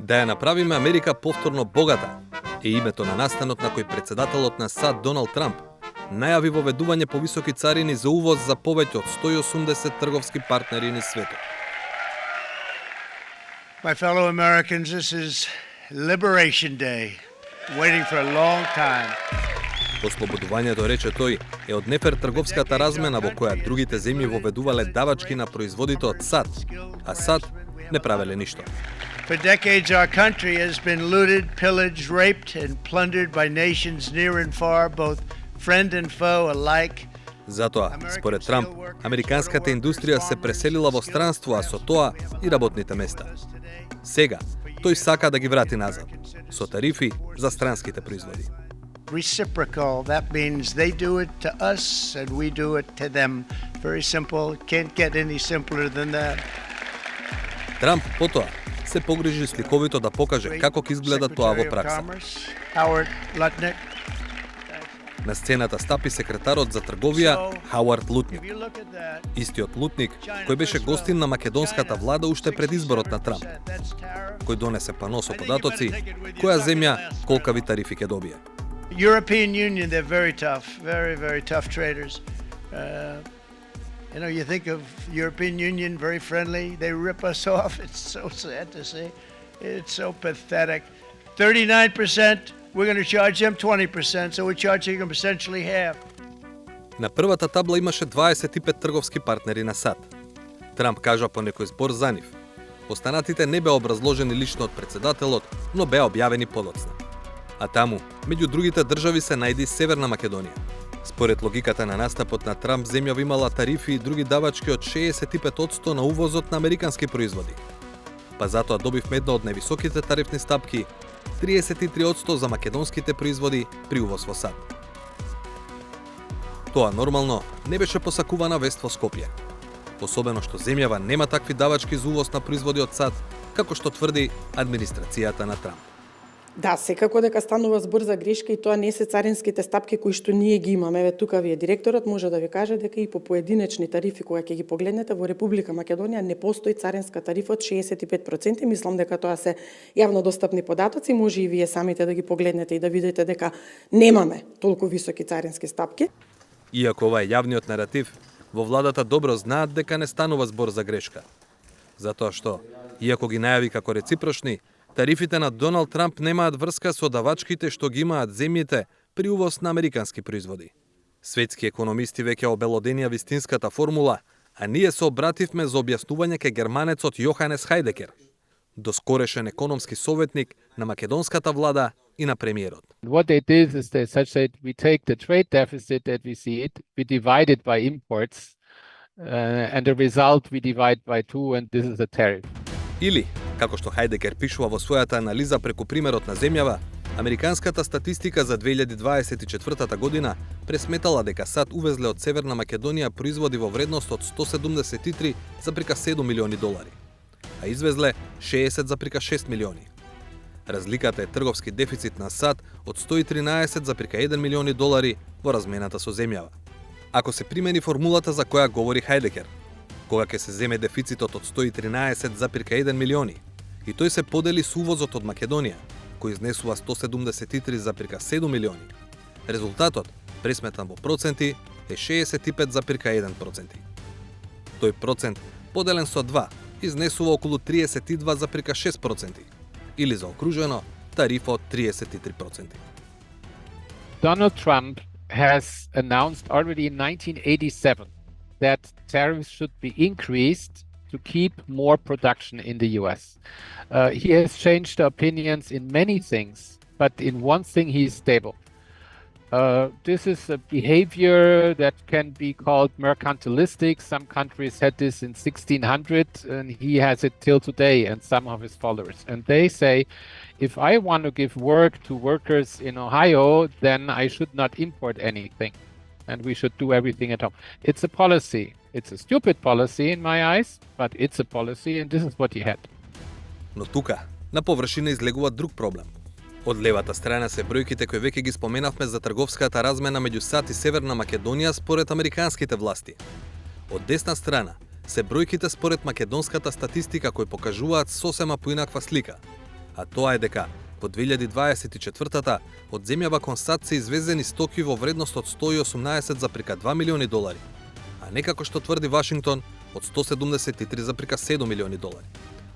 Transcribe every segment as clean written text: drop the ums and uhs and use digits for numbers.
Да ја направиме Америка повторно богата е името на настанот на кој председателот на САД Доналд Трамп најави воведување повисоки царини за увоз за повеќе од 180 трговски партнери низ светот. My fellow Americans, this is Liberation Day, waiting for a long time. Ослободувањето, рече тој, е од нефер трговската размена во која другите земји воведувале давачки на производите од САД, а САД не правеле ништо. For decades our country has been looted, pillaged, raped and plundered by nations near and far, both friend and foe alike. Затоа, според Трамп, американската индустрија се преселила во странство, а со тоа и работните места. Сега, тој сака да ги врати назад, со тарифи за странските производи. Reciprocal, that means they do it to us and we do it to them. Very simple, can't get any simpler than that. Трамп потоа се погрижи сликовито да покаже како ќе изгледа тоа во пракса. На сцената стапи секретарот за трговија Хауард Лутник. Истиот Лутник кој беше гостин на македонската влада уште пред изборот на Трамп, кој донесе пано со податоци која земја колкави тарифи ќе добие. European Union, they're very tough, very tough traders. You think of European Union, very friendly. They rip us off. It's so sad to see. It's so pathetic. 39%, we're going to charge them 20%, so we're charging them essentially half. На првата табла имаше 25 трговски партнери на САД. Трамп кажа по некој збор за нив. Останатите не беа образложени лично од председателот, но беа објавени подоцна. А таму, меѓу другите држави се најде Северна Македонија. Според логиката на настапот на Трамп, земјава имала тарифи и други давачки од 65% на увозот на американски производи. Па затоа добивме една од највисоките тарифни стапки, 33% за македонските производи при увоз во САД. Тоа нормално не беше посакувана вест во Скопје. Особено што земјава нема такви давачки за увоз на производи од САД, како што тврди администрацијата на Трамп. Да, секако дека станува збор за грешка и тоа не се царинските стапки кои што ние ги имаме. Еве тука вие директорот може да ви каже дека и по поединечни тарифи кога ќе ги погледнете во Република Македонија не постои царинска тарифа од 65%. Мислам дека тоа се јавно достапни податоци, може и вие самите да ги погледнете и да видите дека немаме толку високи царински стапки. Иако ова е јавниот наратив, во владата добро знаат дека не станува збор за грешка. Затоа што, иако ги најави како реципрочни, тарифите на Доналд Трамп немаат врска со давачките што ги имаат земјите при увоз на американски производи. Светски економисти веќе обелоденија вистинската формула, а ние се обративме за објаснување кај германецот Јоханес Хајдекер, доскорешен економски советник на македонската влада и на премиерот. What they did is they said we take the trade deficit that we see it, we divide it by imports, and the result we divide by 2 and this is a tariff. Или, како што Хајдекер пишува во својата анализа преку примерот на земјава, американската статистика за 2024 година пресметала дека САД увезле од Северна Македонија производи во вредност од 173,7 милиони долари, а извезле 60,6 милиони. Разликата е трговски дефицит на САД од 113,1 милиони долари во размената со земјава. Ако се примени формулата за која говори Хајдекер, кога ќе се земе дефицитот од 113,1 милиони и тој се подели со увозот од Македонија, кој изнесува 173,7 милиони, резултатот, пресметан во проценти, е 65,1%. Тој процент, поделен со 2, изнесува околу 32,6%, или заокружено, тарифа од 33%. Donald Trump has announced already in 1987 that tariffs should be increased to keep more production in the US. He has changed opinions in many things, but in one thing he is stable. This is a behavior that can be called mercantilistic. Some countries had this in 1600 and he has it till today and some of his followers. And they say, if I want to give work to workers in Ohio, then I should not import anything. And we should do everything at home. It's a policy. It's a stupid policy in my eyes, but it's a policy and this is what he had. Но тука, на површина излегува друг проблем. Од левата страна се бројките кои веќе ги споменавме за трговската размена меѓу САД и Северна Македонија според американските власти. Од десна страна се бројките според македонската статистика кои покажуваат сосема поинаква слика. а тоа е дека во 2024-та од земјава кон САД се извезени стоки во вредност од 118,2 милиони долари, а не како што тврди Вашингтон, од 173,7 милиони долари.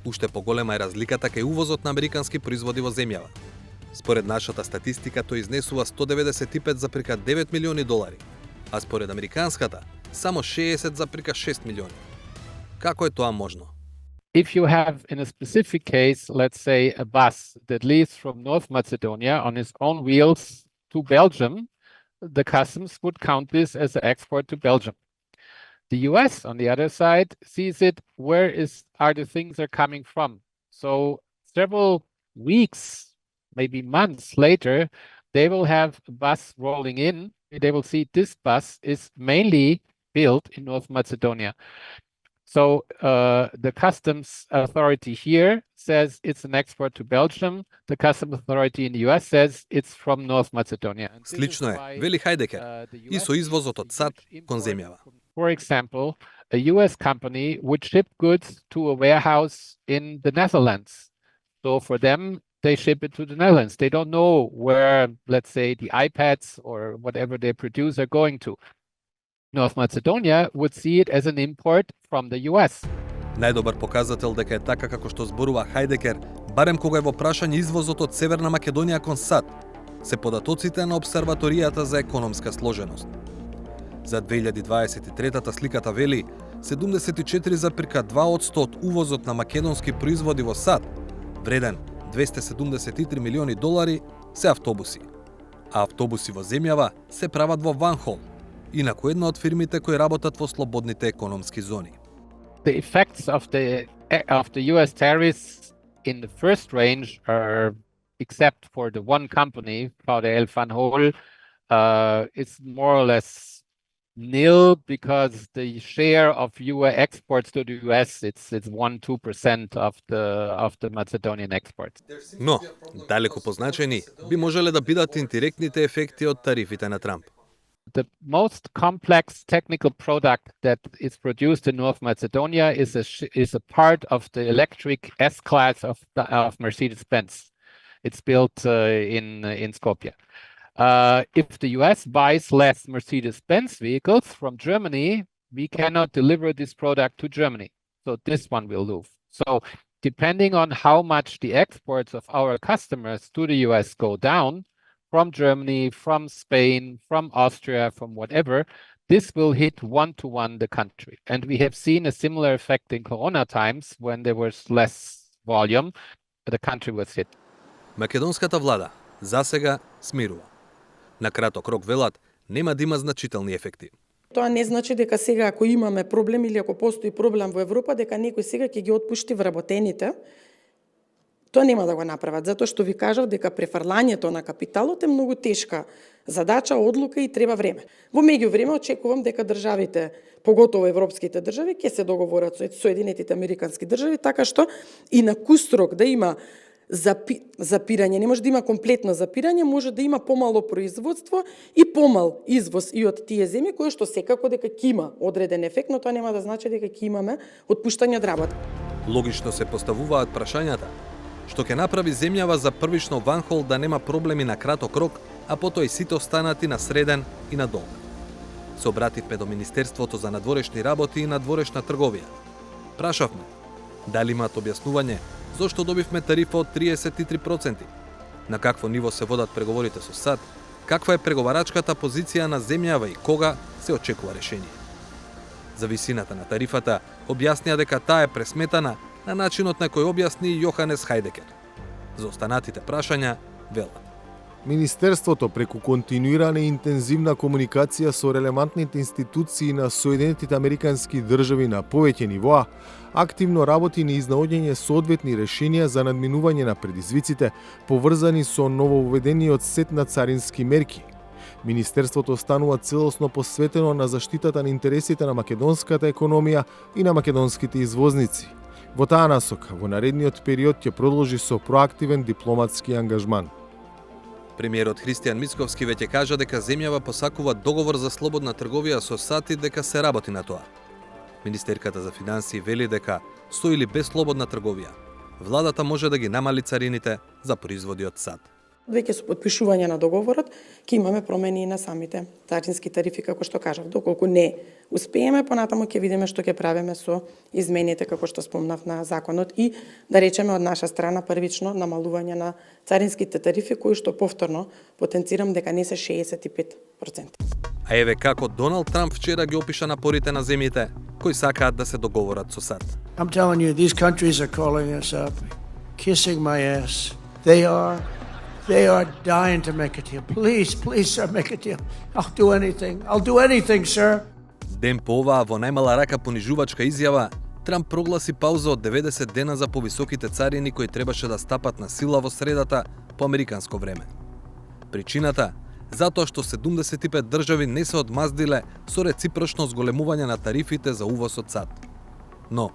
Уште поголема е разликата кај увозот на американски производи во земјава. Според нашата статистика тој изнесува 195,9 милиони долари, а според американската само 60,6 милиони. Како е тоа можно? If you have, in a specific case, let's say a bus that leaves from North Macedonia on its own wheels to Belgium, the customs would count this as an export to Belgium. The US, on the other side, sees it, where are the things are coming from? So several weeks, maybe months later, they will have a bus rolling in. They will see this bus is mainly built in North Macedonia. So the customs authority here says it's an export to Belgium. The customs authority in the US says it's from North Macedonia. Слично е, вели Хајдекер, и со извозот од САД кон земјава. For example, a US company would ship goods to a warehouse in the Netherlands. So for them, they ship it to the Netherlands. They don't know where, let's say, the iPads or whatever they produce are going to. North Macedonia would see it as an import from the US. Најдобар показател дека е така како што зборува Хајдекер, барем кога е во прашање извозот од Северна Македонија кон САД, се податоците на Обсерваторијата за економска сложеност. За 2023-та сликата вели 74,2% од увозот на македонски производи во САД, вреден 273 милиони долари, се автобуси. А автобуси во земјава се прават во Ванхол, инаку една од фирмите кои работат во слободните економски зони. The effects of the US tariffs in the first range are, except for the one company, VDL Van Hol, it's more or less nil, because the share of EU exports to the US it's 1-2% of the Macedonian exports. Но, далеку позначени би можеле да бидат индиректните ефекти од тарифите на Трамп. The most complex technical product that is produced in North Macedonia is a part of the electric S-Class of Mercedes-Benz. It's built in Skopje. If the US buys less Mercedes-Benz vehicles from Germany, we cannot deliver this product to Germany. So this one will lose. So depending on how much the exports of our customers to the US go down, from Germany, from Spain, from Austria, from whatever, this will hit one-to-one the country. And we have seen a similar effect in Corona times when there was less volume, the country was hit. Македонската влада засега смирува. На краток рок велат, нема да има значителни ефекти. Тоа не значи дека сега ако имаме проблем или ако постои проблем во Европа, дека некој сега ќе ги отпушти вработените. Тоа нема да го направат, затоа што ви кажав дека префрлањето на капиталот е многу тешка задача, одлука и треба време. Во меѓувреме очекувам дека државите, поготово европските држави, ќе се договорат со Соединетите Американски држави, така што и на кустрок да има запирање, не може да има комплетно запирање, може да има помало производство и помал извоз и од тие земји, кои што секако дека ќе има одреден ефект, но тоа нема да значи дека ќе имаме отпуштање од работа. Логично се поставуваат прашањата, што ќе направи земјава за првично Ванхол да нема проблеми на краток рок, а потоа и сите останати на среден и на долг. Се обративме до Министерството за надворешни работи и надворешна трговија. Прашавме, дали имаат објаснување зошто добивме тарифа од 33%, на какво ниво се водат преговорите со САД, каква е преговарачката позиција на земјава и кога се очекува решение. За висината на тарифата објаснија дека таа е пресметана на начинот на кој објасни Јоханес Хајдекер. За останатите прашања велат. Министерството преку континуирана и интензивна комуникација со релевантните институции на Соединетите Американски држави на повеќе нивоа, активно работи на изнаоѓање соодветни решенија за надминување на предизвиците, поврзани со нововведениот сет на царински мерки. Министерството останува целосно посветено на заштитата на интересите на македонската економија и на македонските извозници. Во таа насока, во наредниот период ќе продолжи со проактивен дипломатски ангажман. Премиерот Христијан Мицковски веќе кажа дека земјава посакува договор за слободна трговија со САД и дека се работи на тоа. Министерката за финансии вели дека со или без слободна трговија, владата може да ги намали царините за производи од сад. Веќе со подпишување на договорот ќе имаме промени и на самите царински тарифи, како што кажав. Доколку не успееме, понатаму ќе видиме што ќе правиме со измените, како што спомнав, на законот и, да речеме, од наша страна првично намалување на царинските тарифи, кои што повторно потенцирам дека не се 65%. А еве како Доналд Трамп вчера ги опиша напорите на земјите кои сакаат да се договорат со САД. I'm telling you, these countries are calling us up, kissing my ass. They are dying to make a deal. Please, sir, make a deal. I'll do anything, sir. Ден по оваа во најмала рака понижувачка изјава, Трамп прогласи пауза од 90 дена за повисоките царини кои требаше да стапат на сила во средата по американско време. Причината? Затоа што 75 држави не се одмаздиле со реципрочно зголемување на тарифите за увоз од САД. Но,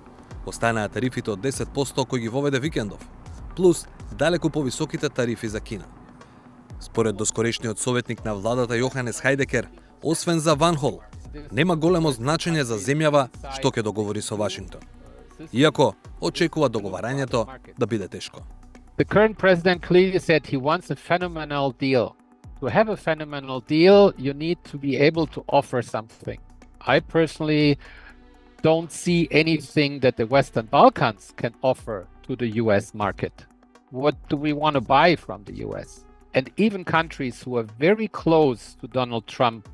останаа тарифите од 10% кои ги воведе Викендов, плюс далеку повисоките тарифи за Кина. Според доскорешниот советник на владата Јоханес Хајдекер, освен за Ванхол, нема големо значење за земјава што ќе договори со Вашингтон. Иако очекува договарањето да биде тешко. The current president clearly said he wants a phenomenal deal. To have a phenomenal deal, you need to be able to offer something. I personally don't see anything that the Western Balkans can offer to the US market. What do we want to buy from the US? And even countries who are very close to Donald Trump,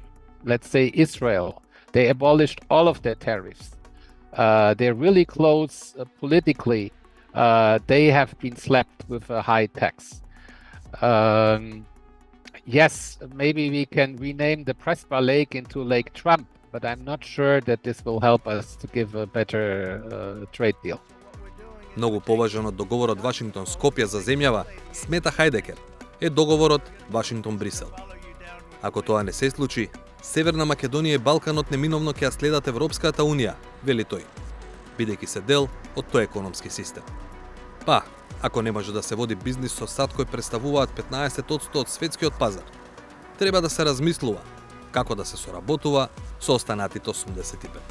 let's say Israel, they abolished all of their tariffs. They're really close politically. They have been slapped with a high tax. Yes, maybe we can rename the Prespa Lake into Lake Trump, but I'm not sure that this will help us to give a better trade deal. Многу поважен од договорот Вашингтон-Скопје за земјава, смета Хајдекер, е договорот Вашингтон-Брисел. Ако тоа не се случи, Северна Македонија и Балканот неминовно ќе ја следат Европската Унија, вели тој, бидејќи се дел од тој економски систем. Па, ако не може да се води бизнис со САД кој представуваат 15% од светскиот пазар, треба да се размислува како да се соработува со останатите 85%.